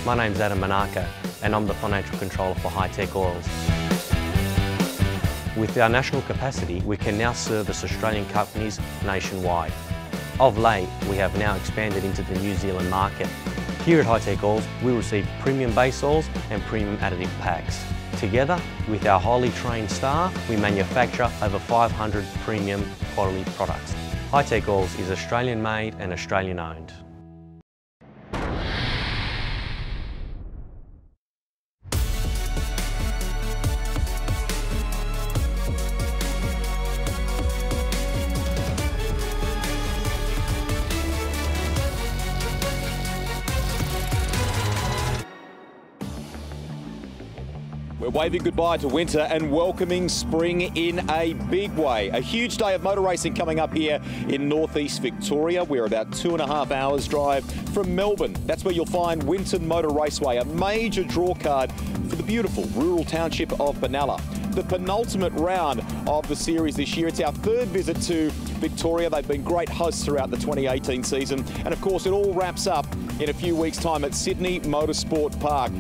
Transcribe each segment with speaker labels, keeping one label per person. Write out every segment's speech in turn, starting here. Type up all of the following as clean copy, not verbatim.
Speaker 1: My name's Adam Manaka and I'm the Financial Controller for Hi-Tech Oils. With our national capacity, we can now service Australian companies nationwide. Of late, we have now expanded into the New Zealand market. Here at Hi-Tech Oils, we receive premium base oils and premium additive packs. Together, with our highly trained staff, we manufacture over 500 premium quality products. Hi-Tech Oils is Australian made and Australian owned.
Speaker 2: We're waving goodbye to winter and welcoming spring in a big way. A huge day of motor racing coming up here in northeast Victoria. We're about 2.5 hours drive from Melbourne. That's where you'll find Winton Motor Raceway, a major draw card for the beautiful rural township of Benalla. The penultimate round of the series this year. It's our third visit to Victoria. They've been great hosts throughout the 2018 season. And of course, it all wraps up in a few weeks' time at Sydney Motorsport Park.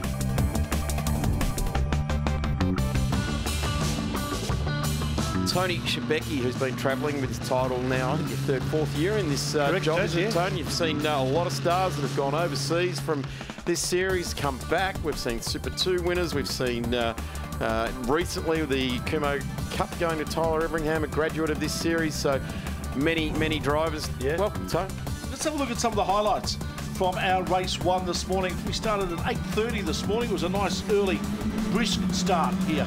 Speaker 3: Tony Shebeki, who's been travelling with his title now, I think your third, fourth year in this job, isn't it, Tony? You've seen a lot of stars that have gone overseas from this series come back. We've seen Super 2 winners. We've seen recently the Kumo Cup going to Tyler Everingham, a graduate of this series. So many drivers. Yeah. Welcome, Tony.
Speaker 4: Let's have a look at some of the highlights from our race one this morning. We started at 8:30 this morning. It was a nice early brisk start here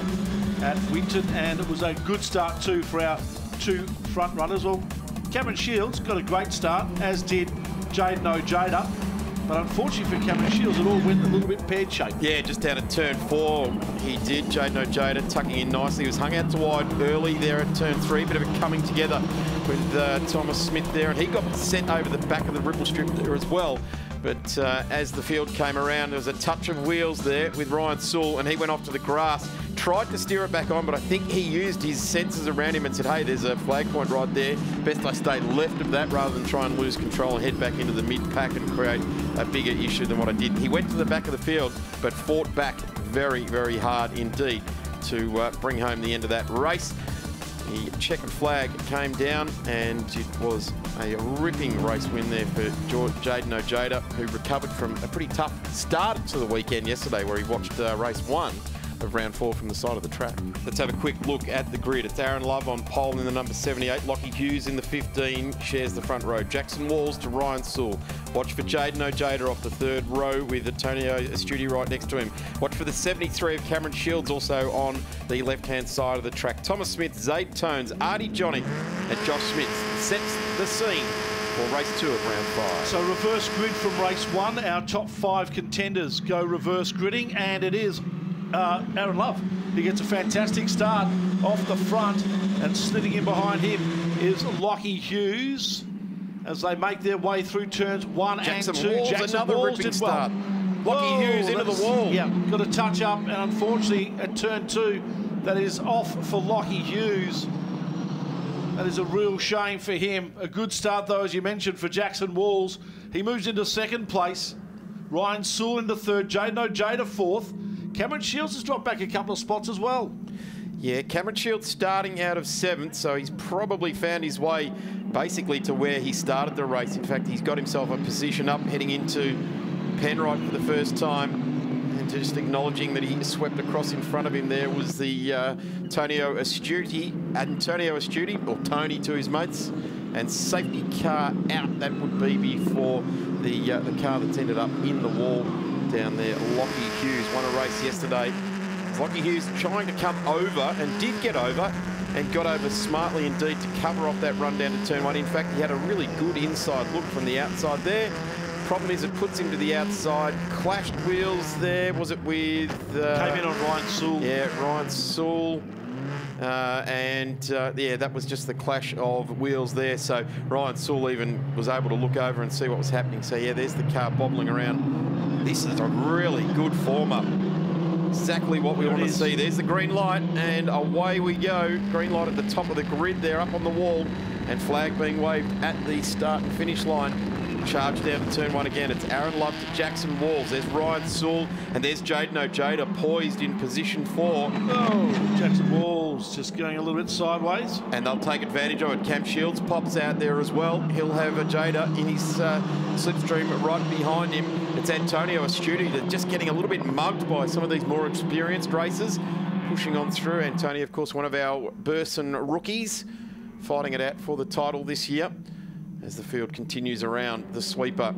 Speaker 4: at Winton, and it was a good start too for our two front runners. Well, Cameron Shields got a great start, as did Jaden Ojeda, but unfortunately for Cameron Shields, it all went a little bit pear-shaped.
Speaker 3: Yeah, just down at turn 4, he did. Jaden Ojeda tucking in nicely. He was hung out to wide early there at turn 3, bit of a coming together with Thomas Smith there, and he got sent over the back of the ripple strip there as well. But as the field came around, there was a touch of wheels there with Ryan Sewell, and he went off to the grass, tried to steer it back on, but I think he used his senses around him and said, hey, there's a flag point right there. Best I stay left of that rather than try and lose control and head back into the mid-pack and create a bigger issue than what I did. He went to the back of the field, but fought back very, very hard indeed to bring home the end of that race. The checkered flag came down, and it was a ripping race win there for Jaden Ojeda, who recovered from a pretty tough start to the weekend yesterday, where he watched race 1 of round 4 from the side of the track. Let's have a quick look at the grid. It's Aaron Love on pole in the number 78. Lockie Hughes in the 15 shares the front row. Jackson Walls to Ryan Sewell. Watch for Jaden Ojeda off the 3rd row with Antonio Astudi right next to him. Watch for the 73 of Cameron Shields also on the left-hand side of the track. Thomas Smith, Zabe Tones, Artie Johnny and Josh Smith sets the scene for race 2 of round 5.
Speaker 4: So reverse grid from race 1. Our top 5 contenders go reverse gridding, and it is Aaron Love. He gets a fantastic start off the front, and slitting in behind him is Lockie Hughes as they make their way through turns 1
Speaker 3: Jackson
Speaker 4: and 2.
Speaker 3: Walls,
Speaker 4: Jackson
Speaker 3: another
Speaker 4: Walls
Speaker 3: ripping
Speaker 4: did
Speaker 3: start.
Speaker 4: well.
Speaker 3: Lockie Hughes into the wall.
Speaker 4: Yeah, got a touch up, and unfortunately at turn 2, that is off for Lockie Hughes. That is a real shame for him. A good start though, as you mentioned, for Jackson Walls. He moves into 2nd place. Ryan Sewell into 3rd. Jaden Ojeda 4th. Cameron Shields has dropped back a couple of spots as well.
Speaker 3: Yeah, Cameron Shields starting out of 7th, so he's probably found his way basically to where he started the race. In fact, he's got himself a position up heading into Penrite for the first time. And just acknowledging that he swept across in front of him there was the Antonio Astudi, or Tony to his mates. And safety car out, that would be before the car that's ended up in the wall down there. Lockie Hughes won a race yesterday. Lockie Hughes trying to come over, and did get over, and got over smartly indeed to cover off that run down to turn 1. In fact, he had a really good inside look from the outside there. Problem is, it puts him to the outside. Clashed wheels there. Was it with...
Speaker 4: Came in on Ryan Sewell.
Speaker 3: Yeah, Ryan Sewell. Yeah, that was just the clash of wheels there. So Ryan Sewell even was able to look over and see what was happening. So yeah, there's the car bobbling around. This is a really good form-up. Exactly what we want to see. There's the green light, and away we go. Green light at the top of the grid there, up on the wall, and flag being waved at the start and finish line. charge down to turn one again. It's Aaron Love to Jackson Walls. There's Ryan Sewell, and there's Jaden Ojeda poised in position 4.
Speaker 4: Oh, Jackson Walls just going a little bit sideways.
Speaker 3: And they'll take advantage of it. Cam Shields pops out there as well. He'll have Ojeda in his slipstream right behind him. It's Antonio Astuti that's just getting a little bit mugged by some of these more experienced racers. Pushing on through. Antonio, of course, one of our Burson rookies, fighting it out for the title this year as the field continues around the sweeper.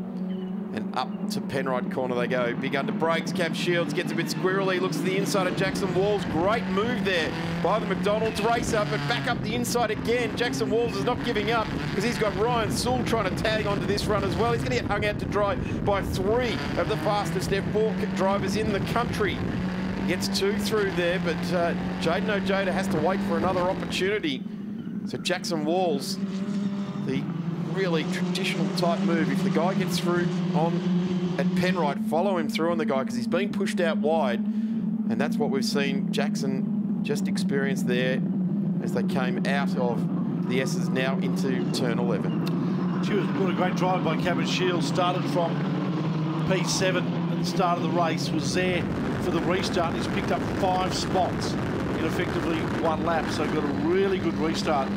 Speaker 3: And up to Penrite corner they go. Big under brakes. Cam Shields gets a bit squirrely. Looks to the inside of Jackson Walls. Great move there by the McDonald's racer, but back up the inside again. Jackson Walls is not giving up because he's got Ryan Sewell trying to tag onto this run as well. He's going to get hung out to dry by 3 of the fastest F4 drivers in the country. Gets 2 through there, but Jaden Ojeda has to wait for another opportunity. So Jackson Walls, the really traditional type move. If the guy gets through on at Penrite, follow him through on the guy because he's being pushed out wide. And that's what we've seen Jackson just experience there as they came out of the S's now into turn 11.
Speaker 4: She was what a great drive by Cameron Shields. Started from P7 at the start of the race, was there for the restart. He's picked up 5 spots in effectively 1 lap, so got a really good restart.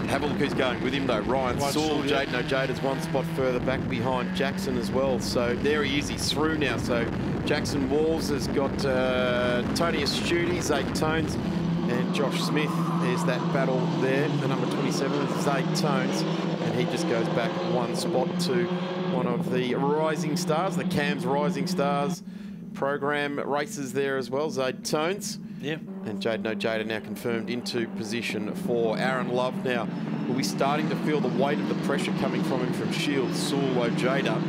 Speaker 3: Have a look who's going with him though. Ryan Sewell, Jaden Ojeda's 1 spot further back behind Jackson as well. So there he is, he's through now. So Jackson Walls has got Tony Astuti, 8 tones, and Josh Smith. There's that battle there. The number 27 is 8 tones, and he just goes back 1 spot to one of the Rising Stars, the CAMS Rising Stars program races there as well. 8 tones.
Speaker 4: Yeah.
Speaker 3: And Jaden Ojeda now confirmed into position 4. Aaron Love now will be starting to feel the weight of the pressure coming from him from Shields, Sewell, Ojeda.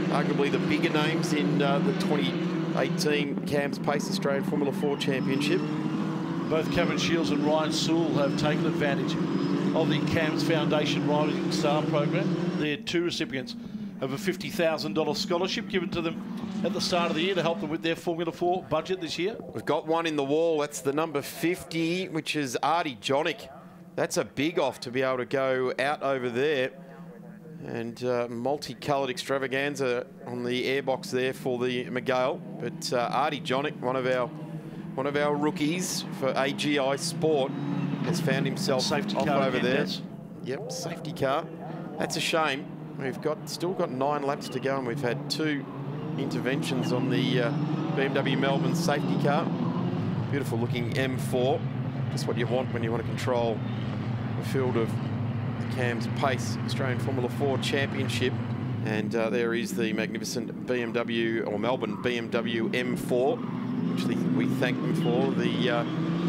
Speaker 3: Arguably the bigger names in the 2018 CAMS Payce Australian Formula 4 Championship.
Speaker 4: Both Cameron Shields and Ryan Sewell have taken advantage of the CAMS Foundation Rising Star program. They're 2 recipients of a $50,000 scholarship given to them at the start of the year to help them with their Formula 4 budget this year.
Speaker 3: We've got one in the wall. That's the number 50, which is Artie Jonick. That's a big off to be able to go out over there. And multicoloured extravaganza on the airbox there for the McGale. But Artie Jonick, one of our rookies for AGI Sport, has found himself
Speaker 4: safety
Speaker 3: off
Speaker 4: car
Speaker 3: over there.
Speaker 4: Does.
Speaker 3: Yep, safety car. That's a shame. We've still got 9 laps to go, and we've had 2 interventions on the BMW Melbourne safety car. Beautiful looking M4. Just what you want when you want to control the field of the CAMS Payce Australian Formula 4 Championship. And there is the magnificent BMW, or Melbourne BMW M4, which we thank them for. The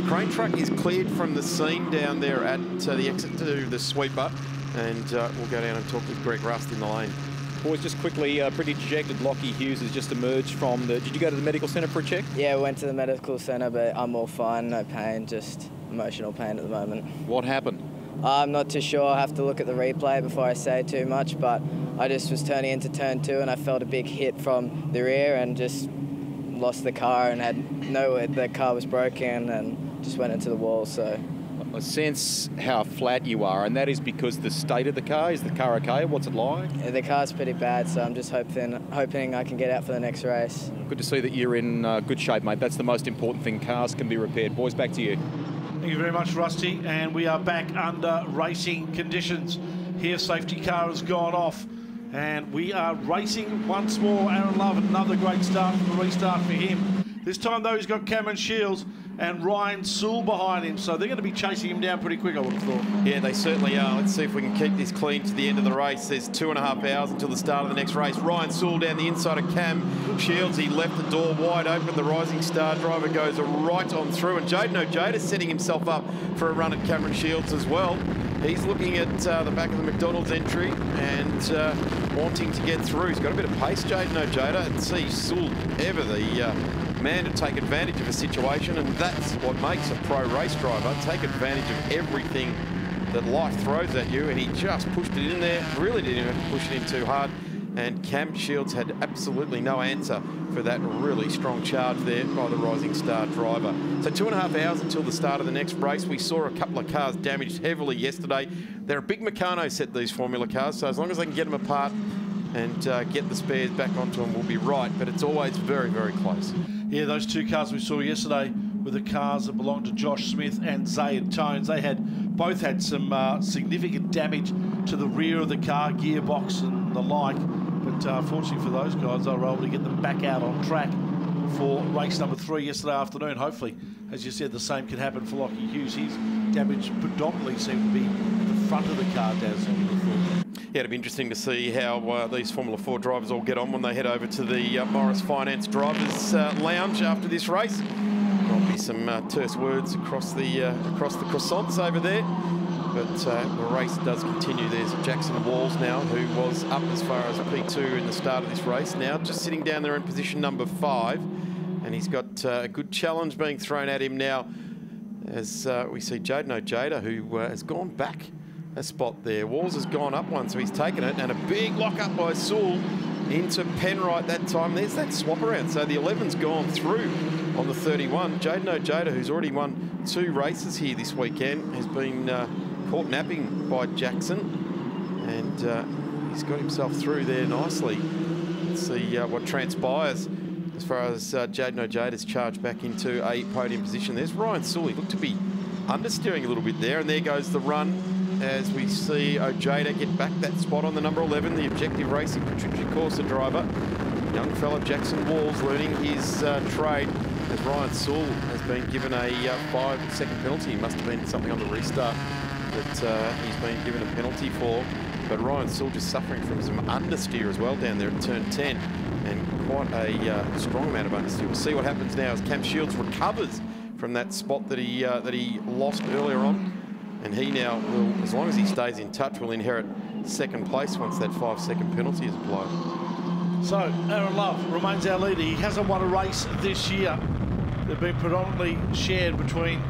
Speaker 3: crane truck is cleared from the scene down there at the exit to the sweeper. And we'll go down and talk with Greg Rust in the lane.
Speaker 2: Boys, just quickly, pretty dejected Lockie Hughes has just emerged from the... Did you go to the medical centre for a check?
Speaker 5: Yeah, we went to the medical centre, but I'm all fine, no pain, just emotional pain at the moment.
Speaker 2: What happened?
Speaker 5: I'm not too sure. I have to look at the replay before I say too much, but I just was turning into turn 2 and I felt a big hit from the rear and just lost the car and had nowhere. The car was broken and just went into the wall, so...
Speaker 2: I sense how flat you are, and that is because the state of the car. Is the car okay? What's it like?
Speaker 5: Yeah, the car's pretty bad, so I'm just hoping I can get out for the next race.
Speaker 2: Good to see that you're in good shape, mate. That's the most important thing. Cars can be repaired. Boys, back to you.
Speaker 4: Thank you very much, Rusty. And we are back under racing conditions. Here, safety car has gone off. And we are racing once more. Aaron Love, another great start from the restart for him. This time, though, he's got Cameron Shields and Ryan Sewell behind him, so they're going to be chasing him down pretty quick, I would have thought.
Speaker 3: Yeah, they certainly are. Let's see if we can keep this clean to the end of the race. There's 2.5 hours until the start of the next race. Ryan Sewell down the inside of Cam Shields. He left the door wide open. The Rising Star driver goes right on through, and Jaden Ojeda setting himself up for a run at Cameron Shields as well. He's looking at the back of the McDonald's entry and wanting to get through. He's got a bit of pace, Jaden Ojeda, and see Sewell ever the man to take advantage of a situation, and that's what makes a pro race driver. Take advantage of everything that life throws at you, and he just pushed it in there. Really didn't have to push it in too hard. and Cam Shields had absolutely no answer for that really strong charge there by the Rising Star driver. So 2.5 hours until the start of the next race. We saw a couple of cars damaged heavily yesterday. They're a big Meccano set, these Formula cars, so as long as they can get them apart and get the spares back onto them, we'll be right, but it's always very, very close.
Speaker 4: Yeah, those two cars we saw yesterday were the cars that belonged to Josh Smith and Zayd Tones. They both had some significant damage to the rear of the car, gearbox and the like. But fortunately for those guys, they were able to get them back out on track for race number 3 yesterday afternoon. Hopefully, as you said, the same can happen for Lockie Hughes. His damage predominantly seemed to be the front of the car, Daz.
Speaker 3: Yeah, it'll be interesting to see how these Formula 4 drivers all get on when they head over to the Morris Finance Drivers Lounge after this race. There'll be some terse words across the croissants over there. But the race does continue. There's Jackson Walls now, who was up as far as P2 in the start of this race. Now just sitting down there in position number 5. And he's got a good challenge being thrown at him now as we see Jaden Ojeda, who has gone back a spot there. Walls has gone up one, so he's taken it. And a big lock up by Sewell into Penwright that time. There's that swap around. So the 11's gone through on the 31. Jaden Ojeda, who's already won 2 races here this weekend, has been caught napping by Jackson, and he's got himself through there nicely. Let's see what transpires as far as Jaden Ojeda's charged back into a podium position. There's Ryan Sewell. He looked to be understeering a little bit there, and there goes the run as we see Ojeda get back that spot on the number 11, the Objective Racing Patricia Corsa driver. Young fella Jackson Walls learning his trade, as Ryan Sewell has been given a 5-second penalty. It must have been something on the restart that he's been given a penalty for. But Ryan Sewell just suffering from some understeer as well down there at turn 10, and quite a strong amount of understeer. We'll see what happens now as Cam Shields recovers from that spot that he lost earlier on. And he now will, as long as he stays in touch, will inherit 2nd place once that 5-second penalty is applied.
Speaker 4: So Aaron Love remains our leader. He hasn't won a race this year. They've been predominantly shared between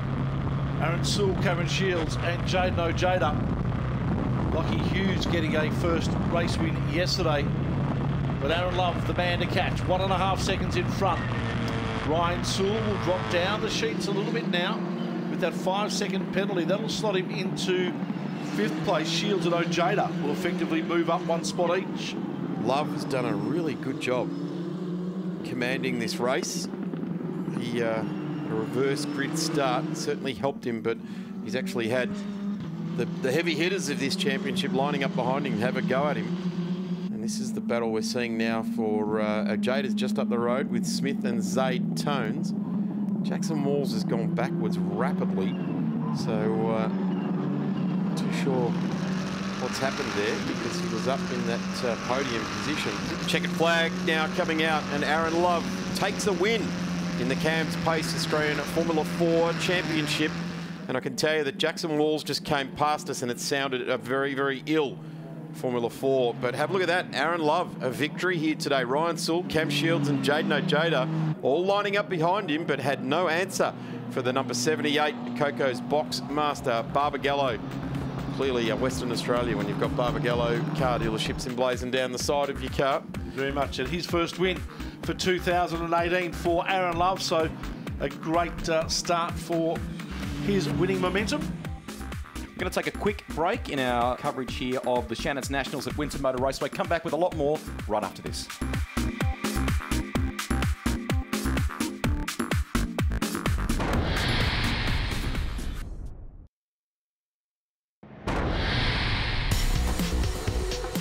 Speaker 4: Aaron Sewell, Cameron Shields and Jaden Ojeda. Lockie Hughes getting a first race win yesterday. But Aaron Love, the man to catch, 1.5 seconds in front. Ryan Sewell will drop down the sheets a little bit now. With that 5-second penalty, that'll slot him into 5th place. Shields and Ojeda will effectively move up 1 spot each.
Speaker 3: Love has done a really good job commanding this race. He a reverse grid start certainly helped him, but he's actually had the heavy hitters of this championship lining up behind him have a go at him. And this is the battle we're seeing now for Ojeda's just up the road with Smith and Zayd Tones. Jackson Walls has gone backwards rapidly, so too sure what's happened there because he was up in that podium position. Checkered flag now coming out, and Aaron Love takes a win in the CAMS Payce Australian Formula 4 Championship. And I can tell you that Jackson Walls just came past us and it sounded a very, very ill Formula 4. But have a look at that. Aaron Love, a victory here today. Ryan Sewell, Cam Shields and Jaden Ojeda all lining up behind him, but had no answer for the number 78, Coco's box master, Barbagallo. Clearly Western Australia when you've got Barbagallo car dealerships emblazoned down the side of your car.
Speaker 4: Very much. And his first win for 2018 for Aaron Love. So a great start for his winning momentum.
Speaker 6: We're going to take a quick break in our coverage here of the Shannons Nationals at Winton Motor Raceway. Come back with a lot more right after this.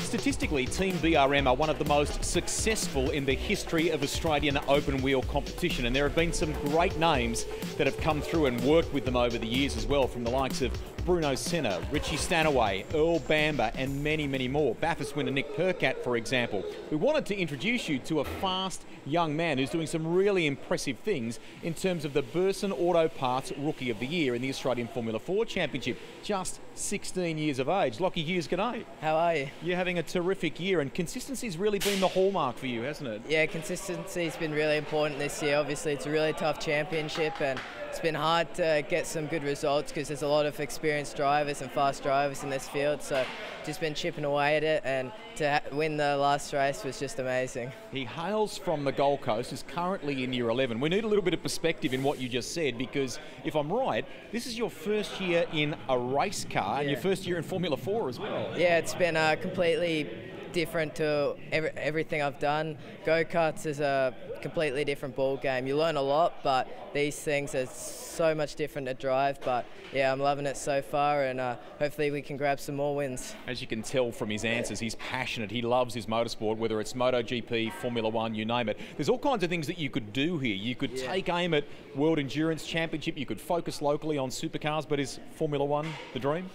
Speaker 6: Statistically, Team BRM are one of the most successful in the history of Australian open wheel competition, and there have been some great names that have come through and worked with them over the years as well, from the likes of Bruno Senna, Richie Stanaway, Earl Bamber and many, many more. Bathurst winner Nick Percat, for example. We wanted to introduce you to a fast young man who's doing some really impressive things in terms of the Burson Auto Parts Rookie of the Year in the Australian Formula 4 Championship. Just 16 years of age. Lockie Hughes, g'day.
Speaker 5: How are you?
Speaker 6: You're having a terrific year, and consistency's really been the hallmark for you, hasn't it?
Speaker 5: Yeah, consistency's been really important this year. Obviously, it's a really tough championship, and it's been hard to get some good results because there's a lot of experienced drivers and fast drivers in this field. So just been chipping away at it, and to win the last race was just amazing.
Speaker 6: He hails from the Gold Coast, is currently in year 11. We need a little bit of perspective in what you just said, because if I'm right, this is your first year in a race car and your first year in Formula 4 as well.
Speaker 5: Yeah, it's been completely different to everything I've done. Go-karts is a completely different ball game. You learn a lot, but these things are so much different to drive. But yeah, I'm loving it so far, and hopefully we can grab some more wins.
Speaker 6: As you can tell from his answers, he's passionate. He loves his motorsport, whether it's MotoGP, Formula 1, you name it. There's all kinds of things that you could do here. You could take aim at World Endurance Championship. You could focus locally on supercars, but is Formula 1 the dream?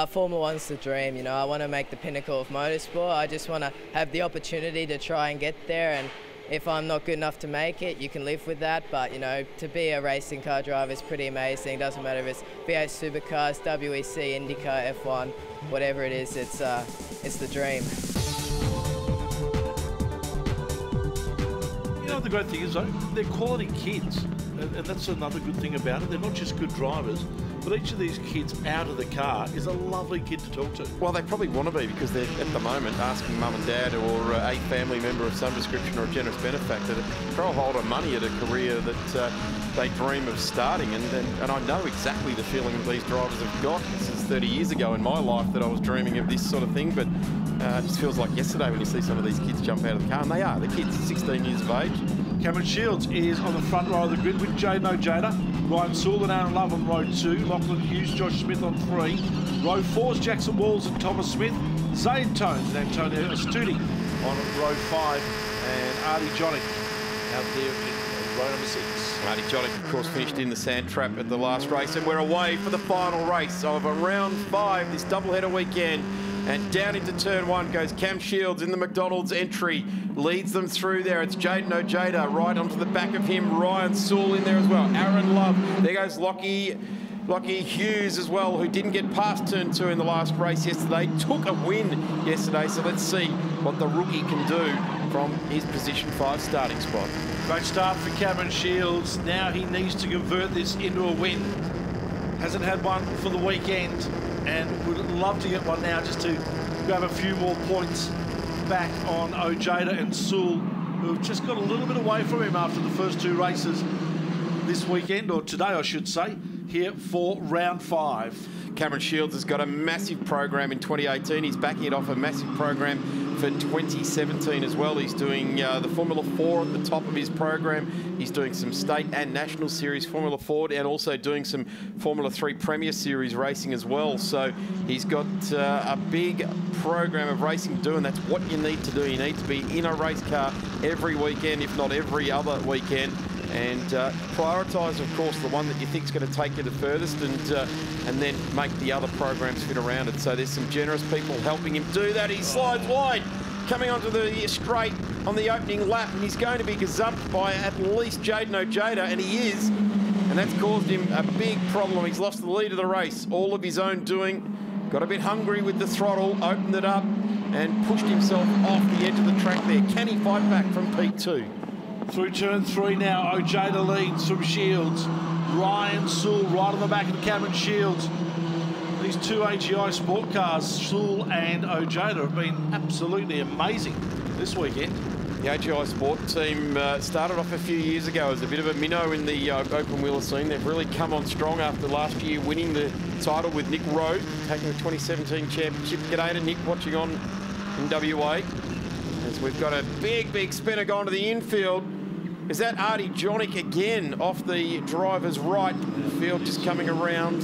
Speaker 5: Formula 1's the dream. You know, I want to make the pinnacle of motorsport. I just want to have the opportunity to try and get there, and if I'm not good enough to make it, you can live with that. But you know, to be a racing car driver is pretty amazing. Doesn't matter if it's V8 supercars, WEC, IndyCar, F1, whatever it is. It's the dream.
Speaker 4: You know, the great thing is, though, they're quality kids, and that's another good thing about it. They're not just good drivers, but each of these kids out of the car is a lovely kid to talk to.
Speaker 3: Well, they probably want to be, because they're at the moment asking mum and dad or a family member of some description or a generous benefactor to throw a hold of money at a career that they dream of starting. And I know exactly the feeling that these drivers have got. This is 30 years ago in my life that I was dreaming of this sort of thing, but it just feels like yesterday when you see some of these kids jump out of the car, and they are. The kids are 16 years of age.
Speaker 4: Cameron Shields is on the front row of the grid with Jaden Ojeda, Ryan Sewell and Aaron Love on row 2, Lachlan Hughes, Josh Smith on 3. Row 4 is Jackson Walls and Thomas Smith, Zane Tones and Antonio Astudi on row 5, and Artie Jonick out there in row number 6.
Speaker 3: Artie Jonick, of course, finished in the sand trap at the last race, and we're away for the final race of round 5 this doubleheader weekend. And down into turn 1 goes Cam Shields in the McDonald's entry. Leads them through there. It's Jaden Ojeda right onto the back of him. Ryan Sewell in there as well. Aaron Love. There goes Lockie Hughes as well, who didn't get past turn 2 in the last race yesterday. Took a win yesterday, so let's see what the rookie can do from his position 5 starting spot.
Speaker 4: Great start for Cameron Shields. Now he needs to convert this into a win. Hasn't had one for the weekend, and would love to get one now just to grab a few more points back on Ojeda and Sewell, who have just got a little bit away from him after the first 2 races this weekend, or today I should say, here for round 5.
Speaker 3: Cameron Shields has got a massive program in 2018. He's backing it off a massive program for 2017 as well. He's doing the Formula 4 at the top of his program. He's doing some state and national series Formula 4, and also doing some Formula 3 Premier Series racing as well. So he's got a big program of racing to do, and that's what you need to do. You need to be in a race car every weekend, if not every other weekend. And prioritise, of course, the one that you think is going to take you the furthest, and then make the other programs fit around it. So there's some generous people helping him do that. He slides wide, coming onto the straight on the opening lap, and he's going to be gazumped by at least Jaden Ojeda, and he is. And that's caused him a big problem. He's lost the lead of the race, all of his own doing. Got a bit hungry with the throttle, opened it up, and pushed himself off the edge of the track there. Can he fight back from P2?
Speaker 4: Through turn 3 now, Ojeda leads from Shields. Ryan Sewell right on the back of Cameron Shields. These 2 AGI sport cars, Sewell and Ojeda, have been absolutely amazing this weekend.
Speaker 3: The AGI Sport team started off a few years ago as a bit of a minnow in the open wheeler scene. They've really come on strong after last year winning the title with Nick Rowe, taking the 2017 championship. G'day to Nick watching on in WA. As we've got a big spinner going to the infield. Is that Artie Jonick again off the driver's right? The field just coming around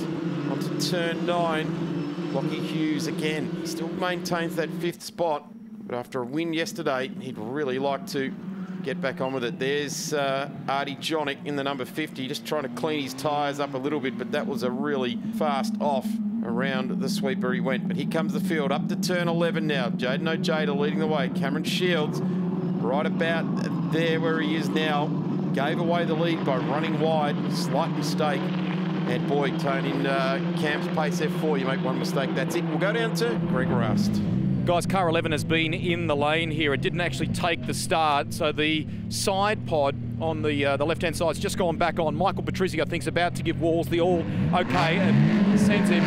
Speaker 3: onto turn 9. Lockie Hughes again. He still maintains that 5th spot, but after a win yesterday, he'd really like to get back on with it. There's Artie Jonick in the number 50, just trying to clean his tyres up a little bit, but that was a really fast off around the sweeper he went. But here comes the field up to turn 11 now. Jaden Ojeda leading the way. Cameron Shields right about there where he is now. Gave away the lead by running wide. Slight mistake. And boy, Tony, in CAMS Payce F4, you make one mistake, that's it. We'll go down to Greg Rust.
Speaker 6: Guys, car 11 has been in the lane here. It didn't actually take the start, so the side pod on the left-hand side. It's just gone back on. Michael Patrizio, I think, is about to give Walls the all okay and sends him.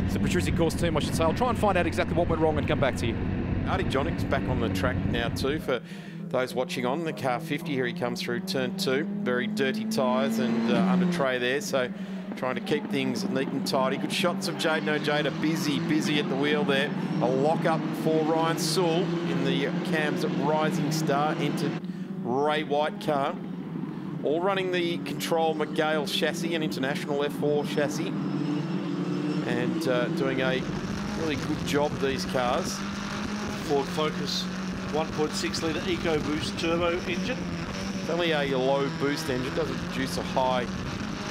Speaker 6: It's the Patrizio course team, I should say. I'll try and find out exactly what went wrong and come back to you.
Speaker 3: Artie Johnnick's back on the track now too for those watching on. The car 50, here he comes through turn 2. Very dirty tyres and under tray there, so trying to keep things neat and tidy. Good shots of Jaden Ojeda, busy at the wheel there. A lock-up for Ryan Sewell in the CAMS Rising Star entered Ray White car. All running the Control McGale chassis, an International F4 chassis. And doing a really good job, these cars.
Speaker 4: Ford Focus 1.6 litre EcoBoost turbo engine.
Speaker 3: It's only a low boost engine, doesn't produce a high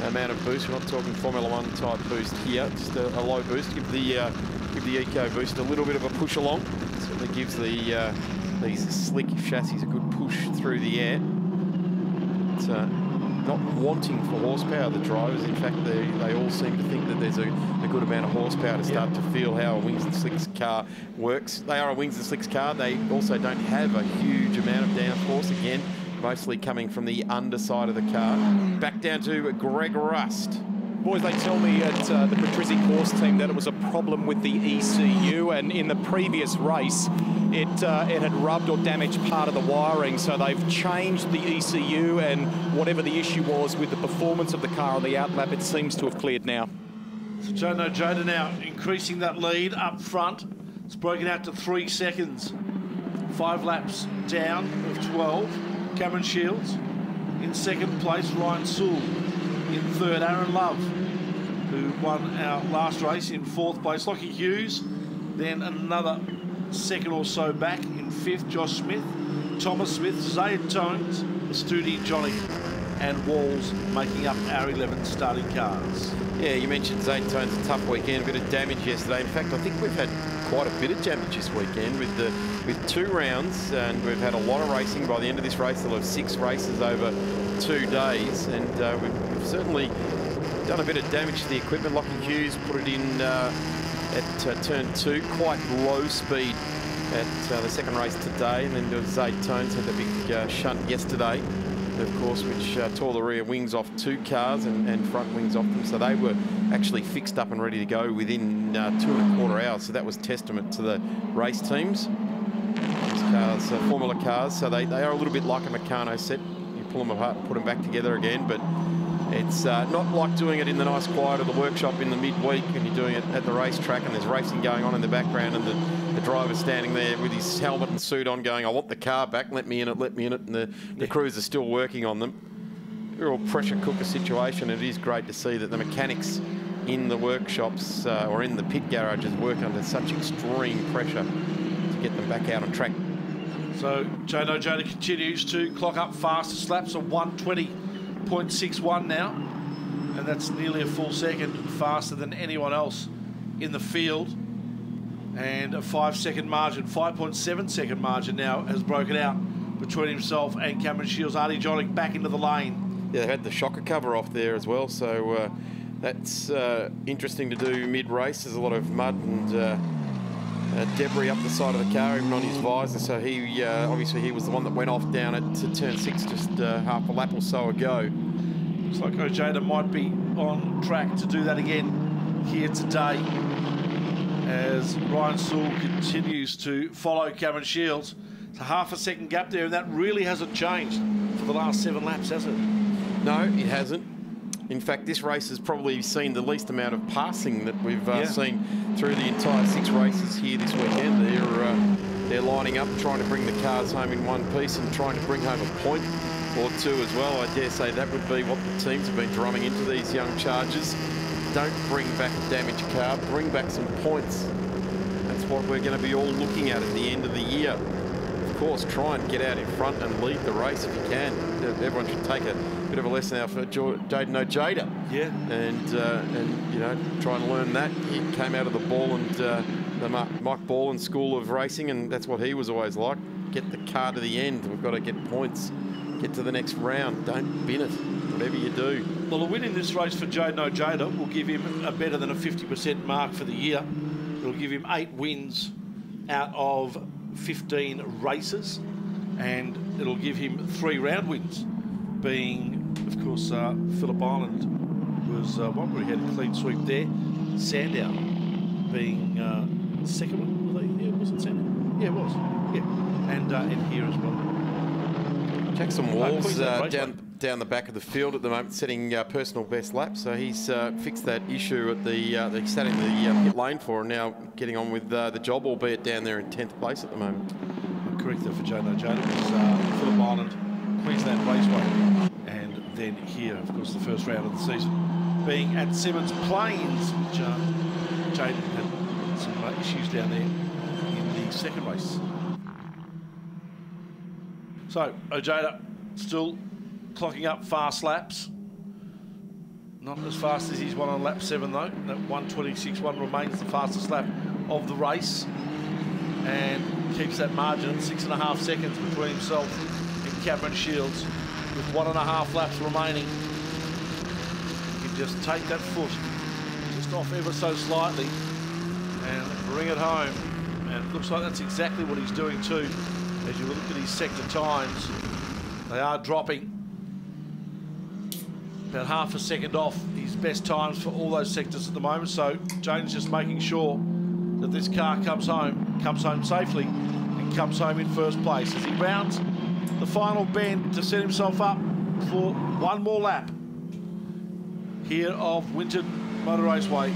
Speaker 3: amount of boost. We're not talking Formula 1 type boost here, just a low boost. Give the EcoBoost a little bit of a push along. It certainly gives these slick chassis a good push through the air. It's not wanting for horsepower, the drivers. In fact, they all seem to think that there's a good amount of horsepower to start to feel how a Wings and Slicks car works. They are a Wings and Slicks car. They also don't have a huge amount of downforce, again, mostly coming from the underside of the car. Back down to Greg Rust.
Speaker 6: Boys, they tell me at the Patrizio course team that it was a problem with the ECU, and in the previous race, it had rubbed or damaged part of the wiring, so they've changed the ECU, and whatever the issue was with the performance of the car on the outlap, it seems to have cleared now.
Speaker 4: So Jaden Ojeda now increasing that lead up front. It's broken out to 3 seconds. 5 laps down of 12. Cameron Shields in second place. Ryan Sewell in third. Aaron Love, who won our last race, in fourth place. Lockie Hughes, then another second or so back in fifth. Josh Smith, Thomas Smith, Zayd Tones, Studi Johnny and Walls making up our 11 starting cars.
Speaker 3: Yeah, you mentioned Zayd Tones, a tough weekend, a bit of damage yesterday. In fact, I think we've had quite a bit of damage this weekend with 2 rounds, and we've had a lot of racing. By the end of this race, they'll have 6 races over 2 days, and we've certainly done a bit of damage to the equipment. Lockie Hughes put it in at turn 2, quite low speed at the second race today, and then there was Zayd Tones had the big shunt yesterday, of course, which tore the rear wings off 2 cars and front wings off them, so they were actually fixed up and ready to go within 2.25 hours, so that was testament to the race teams. These cars, Formula cars, so they are a little bit like a Meccano set. You pull them apart and put them back together again, but it's not like doing it in the nice quiet of the workshop in the midweek, and you're doing it at the racetrack and there's racing going on in the background, and the driver's standing there with his helmet and suit on going, I want the car back, let me in it, and the crews are still working on them. Real pressure cooker situation. It is great to see that the mechanics in the workshops or in the pit garages work under such extreme pressure to get them back out on track.
Speaker 4: So Jaden Ojeda continues to clock up fastest laps of 1:20.61 now, and that's nearly a full second faster than anyone else in the field. And a 5-second margin, 5.7 second margin now has broken out between himself and Cameron Shields. Artie Johnnick back into the lane.
Speaker 3: Yeah, they had the shocker cover off there as well, so that's interesting to do mid-race. There's a lot of mud and debris up the side of the car, even on his visor, so he obviously he was the one that went off down at turn 6 just half a lap or so ago.
Speaker 4: Looks like Ojeda might be on track to do that again here today, as Ryan Sewell continues to follow Cameron Shields. It's a half a second gap there, and that really hasn't changed for the last 7 laps, has it?
Speaker 3: No, it hasn't. In fact, this race has probably seen the least amount of passing that we've seen through the entire 6 races here this weekend. They're lining up, trying to bring the cars home in one piece and trying to bring home a point or 2 as well. I dare say that would be what the teams have been drumming into these young chargers. Don't bring back a damaged car, bring back some points. That's what we're going to be all looking at the end of the year. Of course, try and get out in front and lead the race if you can. Everyone should take a bit of a lesson out for Jaden Ojeda.
Speaker 4: Yeah.
Speaker 3: And you know, try and learn that. He came out of the the Mike Borland school of racing, and that's what he was always like. Get the car to the end. We've got to get points. Get to the next round. Don't bin it, whatever you do.
Speaker 4: Well, a win in this race for Jaden Ojeda will give him a better than a 50% mark for the year. It'll give him 8 wins out of 15 races. and it'll give him 3 round wins, being, of course, Phillip Island was one where he had a clean sweep there. Sandown being second one, were they? Yeah, was it Sandown? Yeah, it was. Yeah, and here as well.
Speaker 3: Jackson Walls down the back of the field at the moment, setting personal best lap. So he's fixed that issue at the sat in the pit lane for, and now getting on with the job, albeit down there in 10th place at the moment.
Speaker 4: Correct there for Jado Jada. It was Phillip Island, Queensland Raceway, and then here, of course, the first round of the season being at Simmons Plains, which Jaden had some issues down there in the second race. So Ojeda still clocking up fast laps. Not as fast as he's won on lap 7 though. That 1:26.1 remains the fastest lap of the race, and keeps that margin 6.5 seconds between himself and Cameron Shields, with 1.5 laps remaining. He can just take that foot just off ever so slightly and bring it home, and it looks like that's exactly what he's doing too. As you look at his sector times, they are dropping about half a second off his best times for all those sectors at the moment. So Jaden's just making sure that this car comes home safely, and comes home in first place as he rounds the final bend to set himself up for one more lap here of Winton Motor Raceway.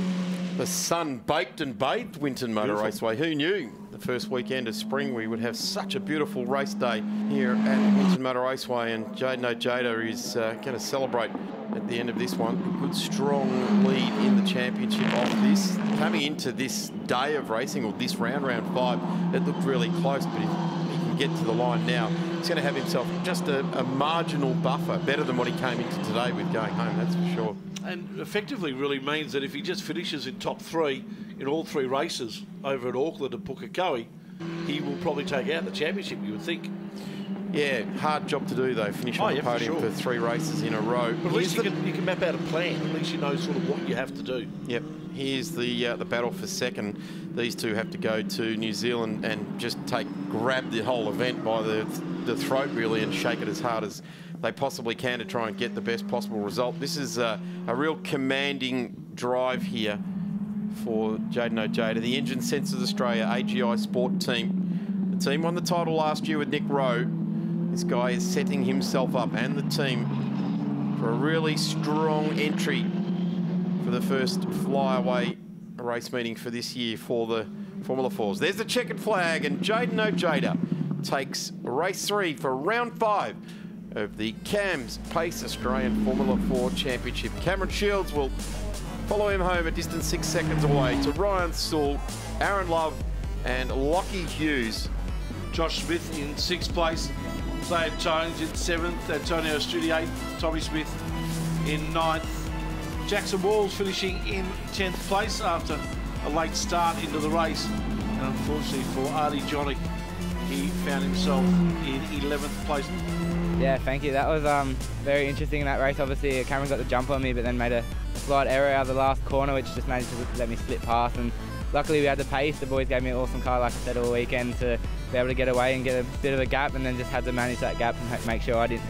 Speaker 3: The sun baked and bathed Winton Motor
Speaker 4: Beautiful.
Speaker 3: Raceway. Who knew the first weekend of spring we would have such a beautiful race day here at Winton Motor Raceway, and Jaden Ojeda is going to celebrate at the end of this one. A good strong lead in the championship off this. Coming into this day of racing, or this round 5, it looked really close, but if he can get to the line now, he's going to have himself just a marginal buffer, better than what he came into today with going home, that's for sure.
Speaker 4: And effectively really means that if he just finishes in top 3 in all 3 races over at Auckland and Pukekohe, he will probably take out the championship, you would think.
Speaker 3: Yeah, hard job to do though, finish on the podium for 3 races in a row.
Speaker 4: But at least you can map out a plan, at least you know sort of what you have to do.
Speaker 3: Yep, here's the battle for second. These two have to go to New Zealand and just grab the whole event by the throat really, and shake it as hard as they possibly can to try and get the best possible result. This is a real commanding drive here for Jaden Ojeda. The Engine Sensors Australia AGI Sport team. The team won the title last year with Nick Rowe. This guy is setting himself up and the team for a really strong entry for the first flyaway race meeting for this year for the Formula 4s. There's the checkered flag, and Jaden Ojeda takes race 3 for round 5 of the CAMS Payce Australian Formula 4 Championship. Cameron Shields will follow him home a distance 6 seconds away to Ryan Sewell, Aaron Love and Lockie Hughes.
Speaker 4: Josh Smith in 6th place, Zayed Jones in 7th, Antonio Studi 8th, Tommy Smith in 9th. Jackson Walls finishing in 10th place after a late start into the race. And unfortunately for Artie Johnny, he found himself in 11th place.
Speaker 5: Yeah, thank you. That was very interesting in that race. Obviously, Cameron got the jump on me, but then made a slight error out of the last corner, which just managed to let me slip past. And luckily, we had the pace. The boys gave me an awesome car, like I said, all weekend, to be able to get away and get a bit of a gap, and then just had to manage that gap and make sure I didn't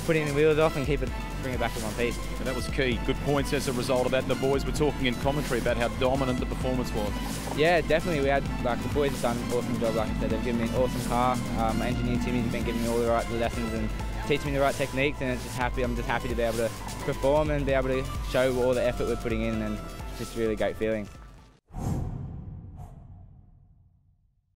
Speaker 5: put any wheels off and bring it back in one piece.
Speaker 6: And that was key. Good points as a result of that. The boys were talking in commentary about how dominant the performance was.
Speaker 5: Yeah, definitely. We had, the boys have done an awesome job. Like I said, they've given me an awesome car. My engineer Timmy's been giving me all the right lessons and teaching me the right techniques, and I'm just happy to be able to perform and be able to show all the effort we're putting in, and just really great feeling.